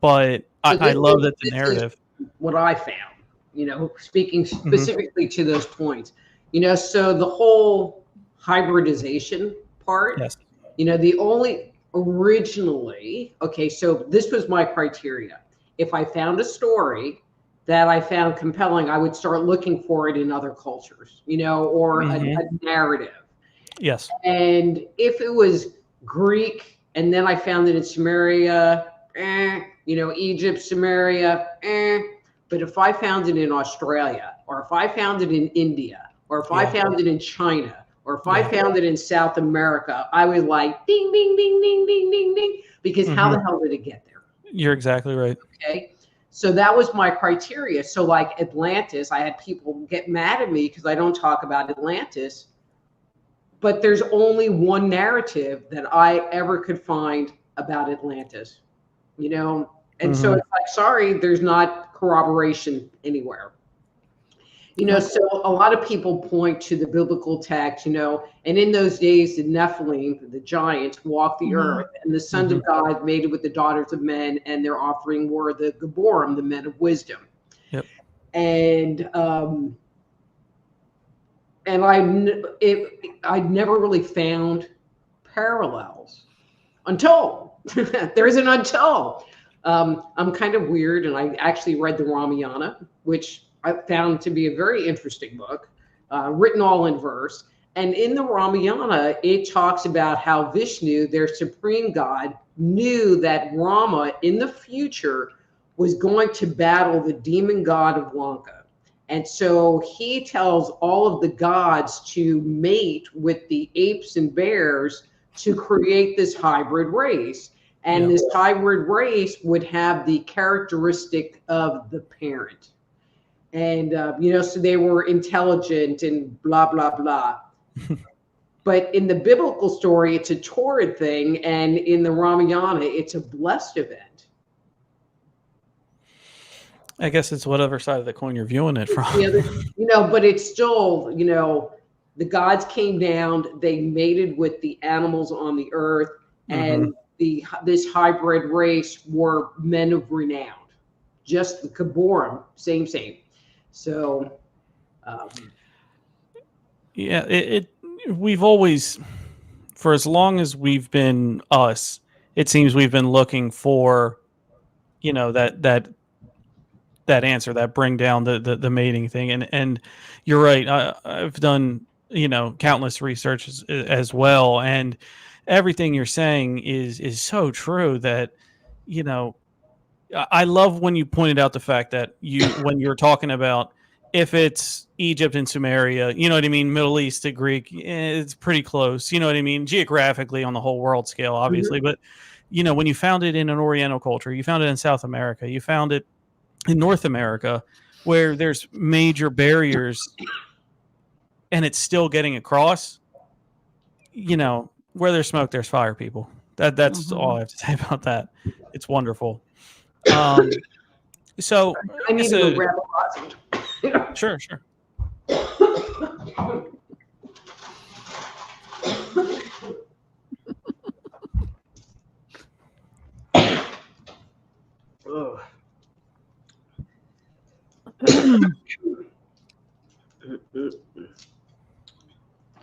[SPEAKER 1] But I love that the narrative.
[SPEAKER 6] What I found, speaking specifically to those points, so the whole hybridization part,
[SPEAKER 1] yes.
[SPEAKER 6] The only originally, so this was my criteria. If I found a story that I found compelling, I would start looking for it in other cultures, or a narrative.
[SPEAKER 1] Yes.
[SPEAKER 6] And if it was Greek, and then I found it in Sumeria, Egypt, Sumeria, but if I found it in Australia, or if I found it in India, or if I found it in China, or if I found it in South America, I was like, ding, ding, ding, ding, ding, ding, ding, because how the hell did it get there?
[SPEAKER 1] You're exactly right.
[SPEAKER 6] Okay. So that was my criteria. So like Atlantis, I had people get mad at me because I don't talk about Atlantis, but there's only one narrative that I ever could find about Atlantis, and so it's like, sorry, there's not corroboration anywhere. So a lot of people point to the biblical text, and in those days, the Nephilim, the giants, walked the earth, and the sons of God mated with the daughters of men, and their offering were the Geborim, the men of wisdom.
[SPEAKER 1] Yep.
[SPEAKER 6] And I never really found parallels until there is an until. I'm kind of weird, and I actually read the Ramayana, which I found to be a very interesting book, written all in verse. And in the Ramayana, it talks about how Vishnu, their supreme god, knew that Rama in the future was going to battle the demon god of Lanka. And so he tells all of the gods to mate with the apes and bears to create this hybrid race. And this hybrid race would have the characteristic of the parent. And, so they were intelligent and blah, blah, blah. But in the biblical story, it's a torrid thing. And in the Ramayana, it's a blessed event.
[SPEAKER 1] I guess it's whatever side of the coin you're viewing it from.
[SPEAKER 6] But it's still, the gods came down, they mated with the animals on the earth, and this hybrid race were men of renown. Just the Geborim, same. So,
[SPEAKER 1] we've always, for as long as we've been us, it seems we've been looking for, that answer, that bring down the mating thing. And you're right. I've done, countless research as well. And everything you're saying is so true that, I love when you pointed out the fact that when you're talking about, if it's Egypt and Sumeria, you know what I mean? Middle East to Greek, it's pretty close. You know what I mean? Geographically on the whole world scale, obviously. But, when you found it in an Oriental culture, you found it in South America, you found it in North America where there's major barriers and it's still getting across. Where there's smoke, there's fire, people. That's all I have to say about that. It's wonderful. So
[SPEAKER 6] I need to go grab a lozenge.
[SPEAKER 1] Sure.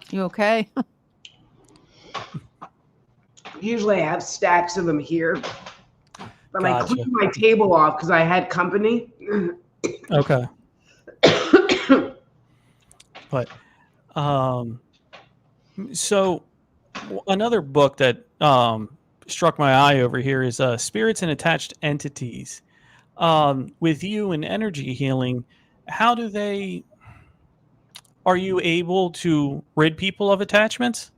[SPEAKER 2] You okay?
[SPEAKER 6] Usually I have stacks of them here, but
[SPEAKER 1] Gotcha.
[SPEAKER 6] I cleaned my table off because I had company.
[SPEAKER 1] Okay. But so another book that struck my eye over here is Spirits and Attached Entities. With you in energy healing, are you able to rid people of attachments?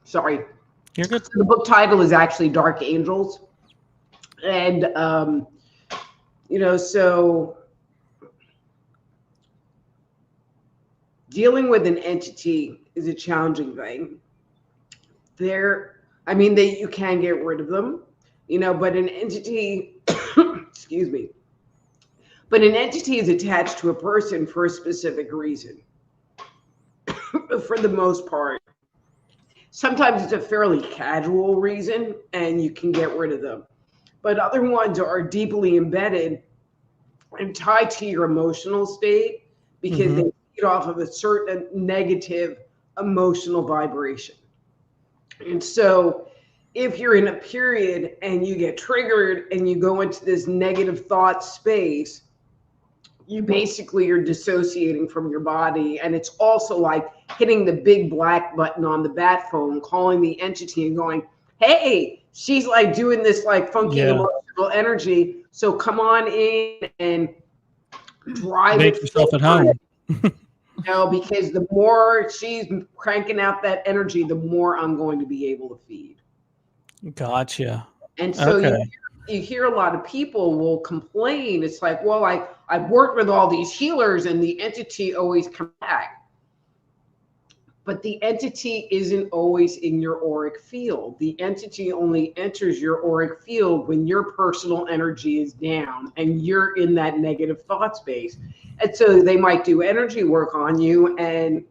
[SPEAKER 6] Sorry.
[SPEAKER 1] You're good.
[SPEAKER 6] The book title is actually Dark Angels. And, so dealing with an entity is a challenging thing. You can get rid of them, but an entity, excuse me, but an entity is attached to a person for a specific reason. For the most part. Sometimes it's a fairly casual reason and you can get rid of them. But other ones are deeply embedded and tied to your emotional state because they feed off of a certain negative emotional vibration. And so if you're in a period and you get triggered and you go into this negative thought space, you basically are dissociating from your body. And it's also like hitting the big black button on the bat phone, calling the entity and going, hey, she's like doing this like funky emotional energy. So come on in and drive
[SPEAKER 1] Make yourself at home.
[SPEAKER 6] Because the more she's cranking out that energy, the more I'm going to be able to feed.
[SPEAKER 1] Gotcha.
[SPEAKER 6] And so you hear a lot of people will complain. It's like, well, I've worked with all these healers and the entity always comes back. But the entity isn't always in your auric field. The entity only enters your auric field when your personal energy is down and you're in that negative thought space. And so they might do energy work on you and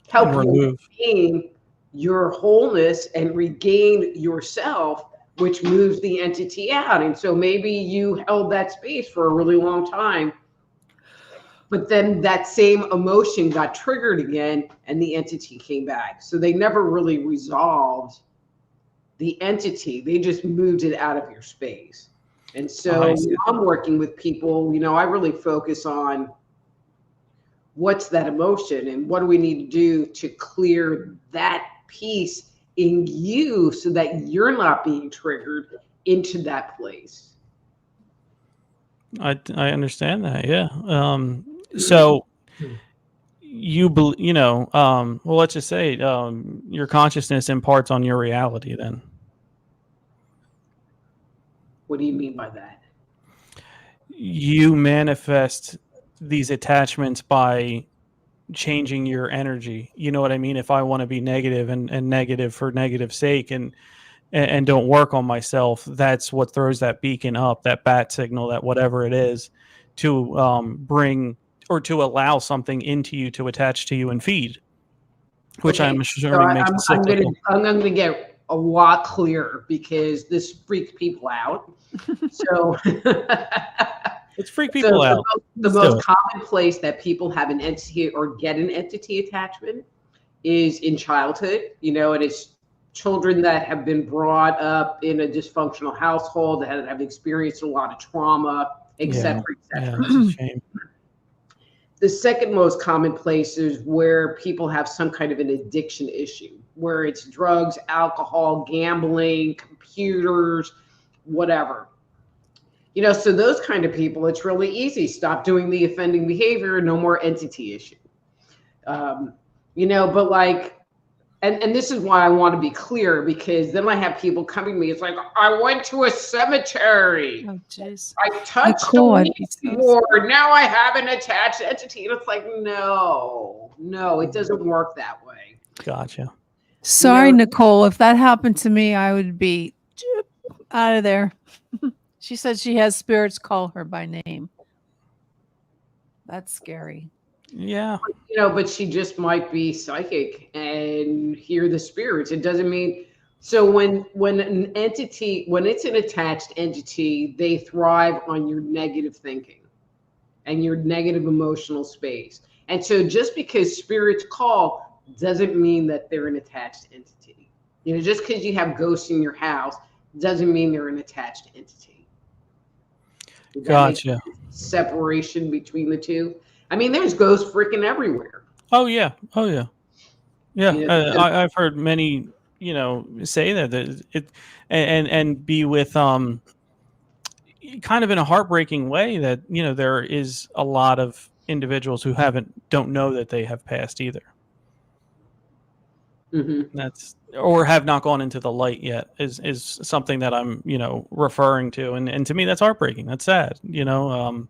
[SPEAKER 6] help you regain your wholeness and regain yourself, which moves the entity out. And so maybe you held that space for a really long time, but then that same emotion got triggered again and the entity came back. So they never really resolved the entity. They just moved it out of your space. And so when I'm working with people, I really focus on what's that emotion and what do we need to do to clear that piece in you so that you're not being triggered into that place.
[SPEAKER 1] I understand that. Yeah. So well, let's just say your consciousness imparts on your reality then.
[SPEAKER 6] What do you mean by that?
[SPEAKER 1] You manifest these attachments by changing your energy. You know what I mean? If I want to be negative and negative for negative sake and don't work on myself, that's what throws that beacon up, that bat signal, that whatever it is, to bring or to allow something into you to attach to you and feed, which I'm assuming makes it cyclical.
[SPEAKER 6] I'm going to get a lot clearer because this freaks people out. So
[SPEAKER 1] let's freak people out.
[SPEAKER 6] The most common place that people have an entity or get an entity attachment is in childhood. And it's children that have been brought up in a dysfunctional household that have experienced a lot of trauma, et cetera, et cetera.
[SPEAKER 1] Yeah, that's a shame.
[SPEAKER 6] The second most common place is where people have some kind of an addiction issue, where it's drugs, alcohol, gambling, computers, whatever. So those kind of people, it's really easy. Stop doing the offending behavior, no more entity issue. But like and this is why I want to be clear, because then I have people coming to me. It's like, I went to a cemetery.
[SPEAKER 2] Oh, jeez.
[SPEAKER 6] I touched
[SPEAKER 2] Nicole,
[SPEAKER 6] a
[SPEAKER 2] I'd be so
[SPEAKER 6] board. Now I have an attached entity. And it's like, no, it doesn't work that way.
[SPEAKER 1] Gotcha.
[SPEAKER 2] Sorry, Nicole. If that happened to me, I would be out of there. She said she has spirits call her by name. That's scary.
[SPEAKER 1] Yeah.
[SPEAKER 6] But she just might be psychic and hear the spirits. It doesn't mean. So when it's an attached entity, they thrive on your negative thinking and your negative emotional space. And so just because spirits call doesn't mean that they're an attached entity. Just because you have ghosts in your house doesn't mean they're an attached entity.
[SPEAKER 1] Gotcha.
[SPEAKER 6] Separation between the two. I mean, there's ghosts freaking everywhere.
[SPEAKER 1] Oh yeah. Yeah. I've heard many, say that it and be with kind of in a heartbreaking way that there is a lot of individuals who don't know that they have passed either.
[SPEAKER 6] Mm-hmm.
[SPEAKER 1] Or have not gone into the light yet is something that I'm referring to, and to me that's heartbreaking. That's sad. I've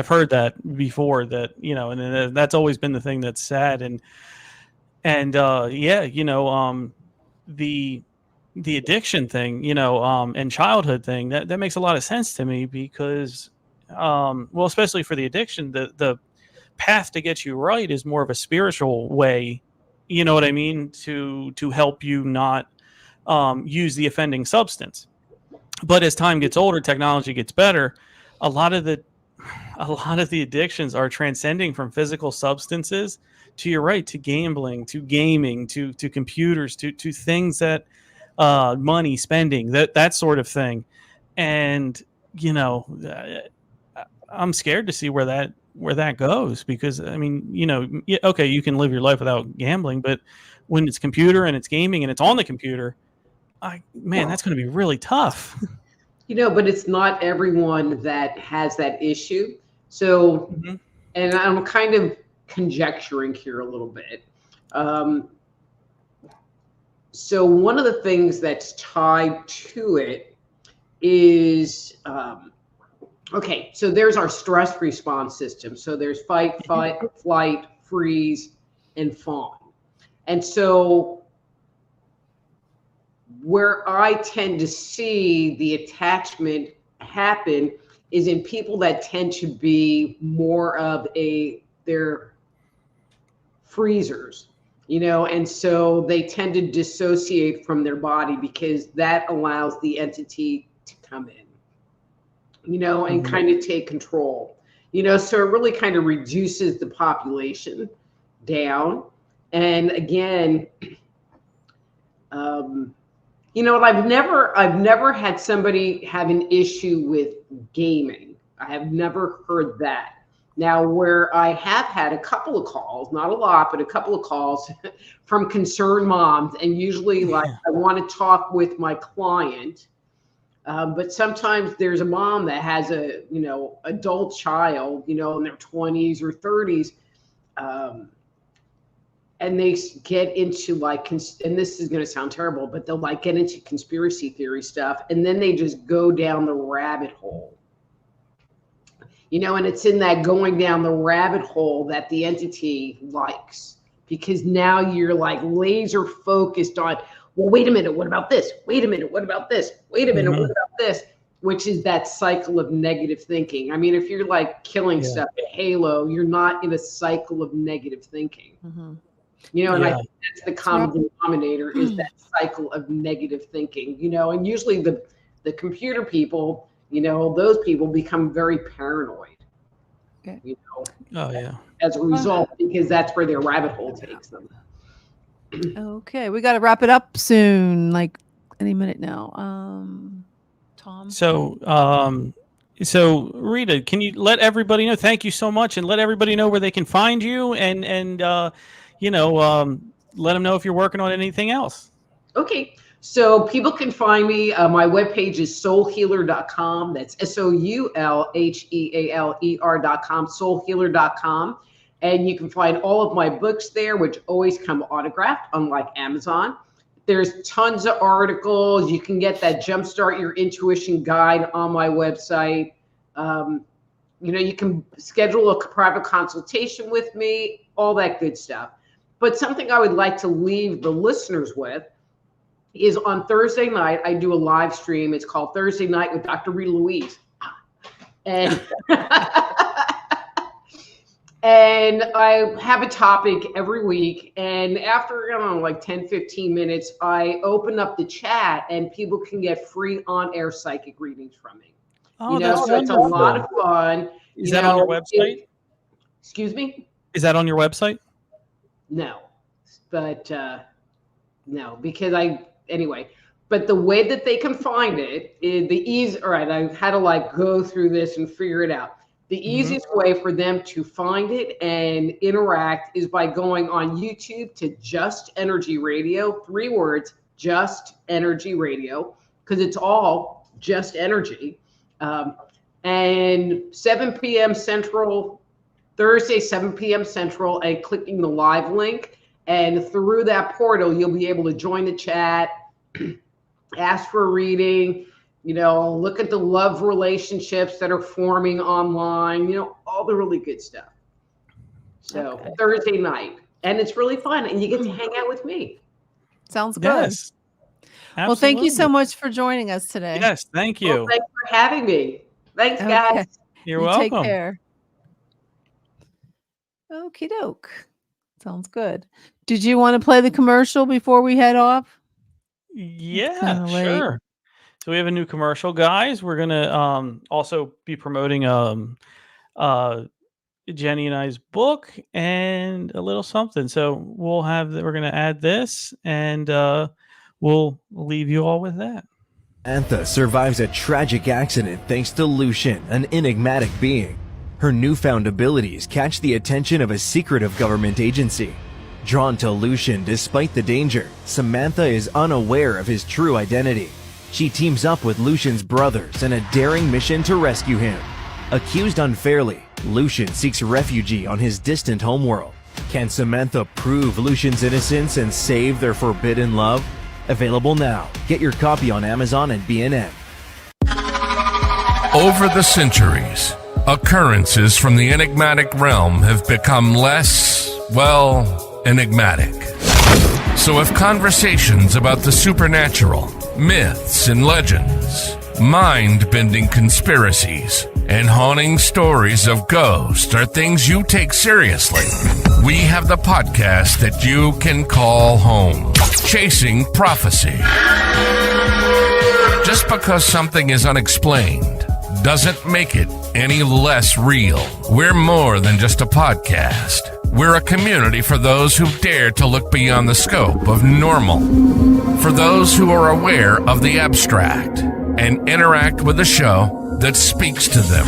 [SPEAKER 1] heard that before, that and that's always been the thing that's sad, and the addiction thing, and childhood thing, that makes a lot of sense to me, because especially for the addiction, the path to get you right is more of a spiritual way, you know what I mean, to help you not use the offending substance. But as time gets older, technology gets better, a lot of the addictions are transcending from physical substances to, you're right, to gambling, to gaming, to computers, to things that money, spending, that sort of thing. And I'm scared to see where that goes, because I mean, okay, you can live your life without gambling, but when it's computer and it's gaming and it's on the computer, that's going to be really tough.
[SPEAKER 6] But it's not everyone that has that issue. So, mm-hmm. And I'm kind of conjecturing here a little bit. So one of the things that's tied to it is, okay, so there's our stress response system. So there's fight, flight, freeze, and fawn. And so where I tend to see the attachment happen is in people that tend to be more of they're freezers, and so they tend to dissociate from their body, because that allows the entity to come in, and mm-hmm. kind of take control, so it really kind of reduces the population down. And again, I've never had somebody have an issue with gaming. I have never heard that. Now, where I have had a couple of calls, not a lot, but a couple of calls from concerned moms, and usually I want to talk with my client, but sometimes there's a mom that has a adult child, in their 20s or 30s, and they get into and this is going to sound terrible, but they'll get into conspiracy theory stuff, and then they just go down the rabbit hole, and it's in that going down the rabbit hole that the entity likes, because now you're laser focused on, well, wait a minute, what about this? Wait a minute, what about this? Wait a minute, mm-hmm. What about this? Which is that cycle of negative thinking. I mean, if you're killing stuff at Halo, you're not in a cycle of negative thinking. Mm-hmm. And I think that's the common denominator, is that cycle of negative thinking, and usually the computer people, those people become very paranoid, as a result, because that's where their rabbit hole takes them.
[SPEAKER 2] Okay, we got to wrap it up soon, any minute now. Tom?
[SPEAKER 1] So Rita, can you let everybody know, thank you so much, and let everybody know where they can find you, and let them know if you're working on anything else.
[SPEAKER 6] Okay. So people can find me. My webpage is soulhealer.com. That's SOULHEALER.com, soulhealer.com. And you can find all of my books there, which always come autographed, unlike Amazon. There's tons of articles. You can get that Jumpstart Your Intuition guide on my website. You can schedule a private consultation with me, all that good stuff. But something I would like to leave the listeners with is on Thursday night, I do a live stream. It's called Thursday Night with Dr. Rita Louise. And and I have a topic every week. And after, 10, 15 minutes, I open up the chat and people can get free on-air psychic readings from me.
[SPEAKER 1] Oh,
[SPEAKER 6] so it's a lot of fun.
[SPEAKER 1] Is that on your website?
[SPEAKER 6] Excuse me?
[SPEAKER 1] Is that on your website?
[SPEAKER 6] No, but no, because anyway, but the way that they can find it is the easy. All right, I had to go through this and figure it out. The easiest way for them to find it and interact is by going on YouTube to Just Energy Radio, 3 words, Just Energy Radio, because it's all just energy. And 7 p.m. Central, Thursday, 7 p.m. Central, and clicking the live link. And through that portal, you'll be able to join the chat, ask for a reading, look at the love relationships that are forming online, all the really good stuff. So Thursday night. And it's really fun. And you get to hang out with me.
[SPEAKER 2] Sounds good.
[SPEAKER 1] Yes.
[SPEAKER 2] Well, thank you so much for joining us today.
[SPEAKER 1] Yes, thank you.
[SPEAKER 6] Well, thanks for having me. Thanks, guys.
[SPEAKER 1] You're welcome.
[SPEAKER 2] Take care. Okie doke. Sounds good. Did you want to play the commercial before we head off?
[SPEAKER 1] Yeah, sure. So we have a new commercial, guys. We're gonna also be promoting Jenny and I's book and a little something. So we're gonna add this, and we'll leave you all with that.
[SPEAKER 7] Samantha survives a tragic accident thanks to Lucian, an enigmatic being. Her newfound abilities catch the attention of a secretive government agency. Drawn to Lucian despite the danger, Samantha is unaware of his true identity. She teams up with Lucian's brothers in a daring mission to rescue him. Accused unfairly, Lucian seeks refuge on his distant homeworld. Can Samantha prove Lucian's innocence and save their forbidden love? Available now. Get your copy on Amazon and B&M.
[SPEAKER 8] Over the centuries, occurrences from the enigmatic realm have become less, enigmatic. So if conversations about the supernatural, myths and legends, mind-bending conspiracies, and haunting stories of ghosts are things you take seriously, we have the podcast that you can call home. Chasing Prophecy. Just because something is unexplained doesn't make it any less real. We're more than just a podcast. We're a community for those who dare to look beyond the scope of normal. For those who are aware of the abstract and interact with a show that speaks to them.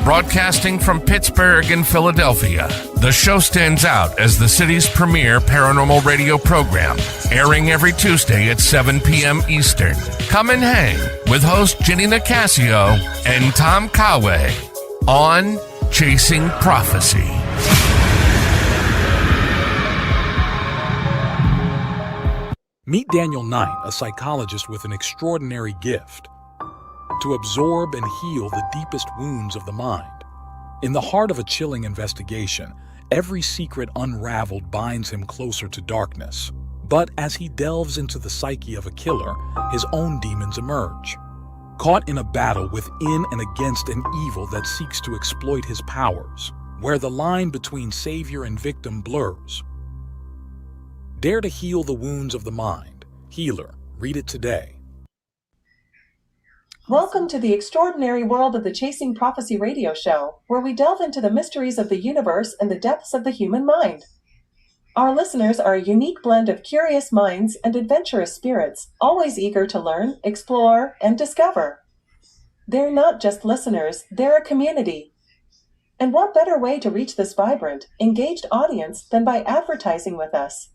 [SPEAKER 8] Broadcasting from Pittsburgh and Philadelphia, the show stands out as the city's premier paranormal radio program, airing every Tuesday at 7 p.m. Eastern. Come and hang with host Jenny Nicasio and Tom Conway on Chasing Prophecy.
[SPEAKER 9] Meet Daniel Knight, a psychologist with an extraordinary gift to absorb and heal the deepest wounds of the mind. In the heart of a chilling investigation, every secret unraveled binds him closer to darkness. But as he delves into the psyche of a killer, his own demons emerge. Caught in a battle within and against an evil that seeks to exploit his powers, where the line between savior and victim blurs. Dare to heal the wounds of the mind. Healer, read it today.
[SPEAKER 10] Welcome to the extraordinary world of the Chasing Prophecy radio show, where we delve into the mysteries of the universe and the depths of the human mind. Our listeners are a unique blend of curious minds and adventurous spirits, always eager to learn, explore, and discover. They're not just listeners, they're a community. And what better way to reach this vibrant, engaged audience than by advertising with us?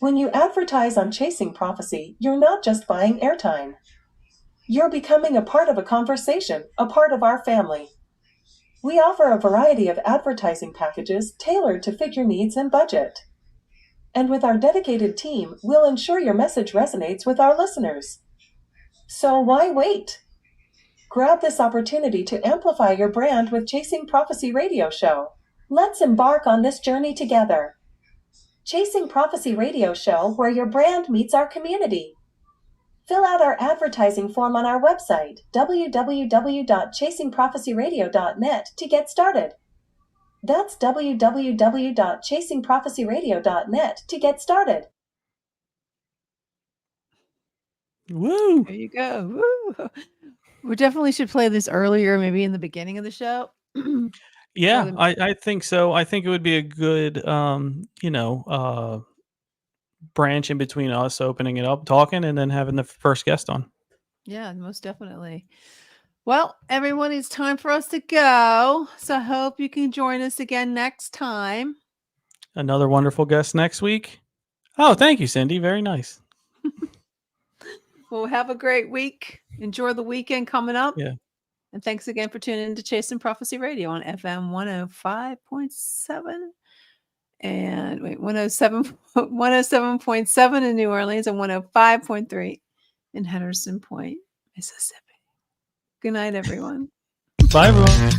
[SPEAKER 10] When you advertise on Chasing Prophecy, you're not just buying airtime. You're becoming a part of a conversation, a part of our family. We offer a variety of advertising packages tailored to fit your needs and budget. And with our dedicated team, we'll ensure your message resonates with our listeners. So why wait? Grab this opportunity to amplify your brand with Chasing Prophecy Radio Show. Let's embark on this journey together. Chasing Prophecy Radio Show, where your brand meets our community. Fill out our advertising form on our website, www.chasingprophecyradio.net, to get started. That's www.chasingprophecyradio.net to get started.
[SPEAKER 1] Woo!
[SPEAKER 2] There you go. Woo. We definitely should play this earlier, maybe in the beginning of the show.
[SPEAKER 1] Yeah, I think so. I think it would be a good, branch in between us opening it up, talking, and then having the first guest on.
[SPEAKER 2] Yeah, most definitely. Well, everyone, it's time for us to go. So I hope you can join us again next time.
[SPEAKER 1] Another wonderful guest next week. Oh, thank you, Cindy. Very nice.
[SPEAKER 2] Well, have a great week. Enjoy the weekend coming up.
[SPEAKER 1] Yeah.
[SPEAKER 2] And thanks again for tuning in to Chasing Prophecy Radio on FM 105.7 and 107.7 in New Orleans and 105.3 in Henderson Point, Mississippi. Good night, everyone.
[SPEAKER 1] Bye, everyone.